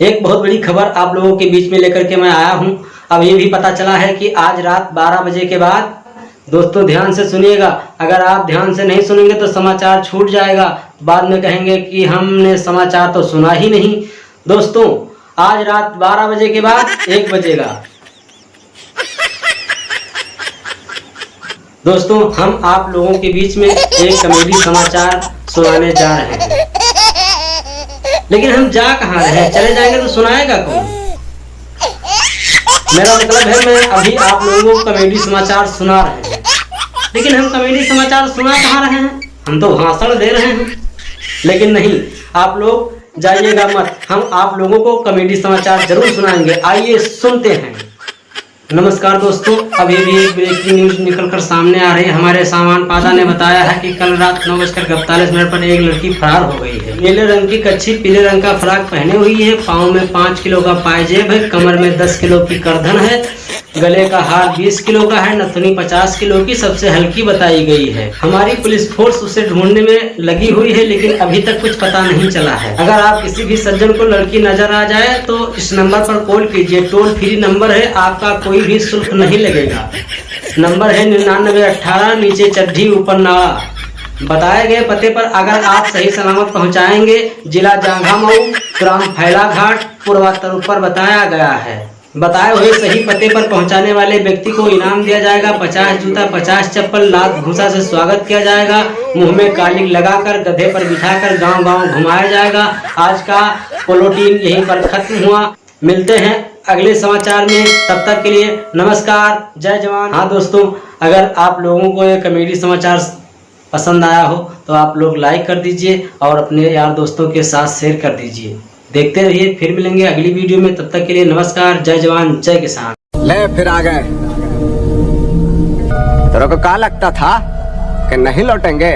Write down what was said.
एक बहुत बड़ी खबर आप लोगों के बीच में लेकर के मैं आया हूं। अब ये भी पता चला है कि आज रात 12 बजे के बाद, दोस्तों ध्यान से सुनिएगा, अगर आप ध्यान से नहीं सुनेंगे तो समाचार छूट जाएगा, बाद में कहेंगे कि हमने समाचार तो सुना ही नहीं। दोस्तों आज रात 12 बजे के बाद 1 बजेगा। दोस्तों हम आप लोगों के बीच में एक कॉमेडी समाचार सुनाने जा रहे हैं, लेकिन हम जा कहाँ रहे हैं, चले जाएंगे तो सुनाएगा कौन। मेरा मतलब है मैं अभी आप लोगों को कॉमेडी समाचार सुना रहे हैं, लेकिन हम कॉमेडी समाचार सुना कहाँ रहे हैं, हम तो भाषण दे रहे हैं। लेकिन नहीं, आप लोग जाइएगा मत, हम आप लोगों को कॉमेडी समाचार जरूर सुनाएंगे। आइए सुनते हैं। नमस्कार दोस्तों, अभी भी एक ब्रेकिंग न्यूज निकलकर सामने आ रही है। हमारे सामान पादा ने बताया है कि कल रात 9:41 पर एक लड़की फरार हो गई है। नीले रंग की कच्छी, पीले रंग का फ्रॉक पहने हुई है, पाँव में 5 किलो का पायजेब है, कमर में 10 किलो की करधन है, गले का हार 20 किलो का है, नथुनी 50 किलो की सबसे हल्की बताई गई है। हमारी पुलिस फोर्स उसे ढूंढने में लगी हुई है, लेकिन अभी तक कुछ पता नहीं चला है। अगर आप किसी भी सज्जन को लड़की नजर आ जाए तो इस नंबर पर कॉल कीजिए, टोल फ्री नंबर है, आपका कोई भी शुल्क नहीं लगेगा। नंबर है 9918, नीचे चड्ढी ऊपर नाड़ा। बताए गए पते पर अगर आप सही सलामत पहुंचाएंगे, जिला जांघा मऊ, ग्राम फैला घाट, पूर्वोत्तर ऊपर बताया गया है। बताए हुए सही पते पर पहुंचाने वाले व्यक्ति को इनाम दिया जाएगा। 50 जूता, 50 चप्पल, लात भूसा से स्वागत किया जाएगा। मुंह में कालिक लगाकर गधे पर बिठाकर गांव गांव घुमाया जाएगा। आज का बुलेटिन यहीं पर खत्म हुआ। मिलते हैं अगले समाचार में, तब तक के लिए नमस्कार, जय जवान। हाँ दोस्तों, अगर आप लोगों को ये कॉमेडी समाचार पसंद आया हो तो आप लोग लाइक कर दीजिए और अपने यार दोस्तों के साथ शेयर कर दीजिए। देखते रहिए, फिर मिलेंगे अगली वीडियो में, तब तक के लिए नमस्कार, जय जवान जय किसान। ले फिर आ गए। तेरे को क्या लगता था कि नहीं लौटेंगे?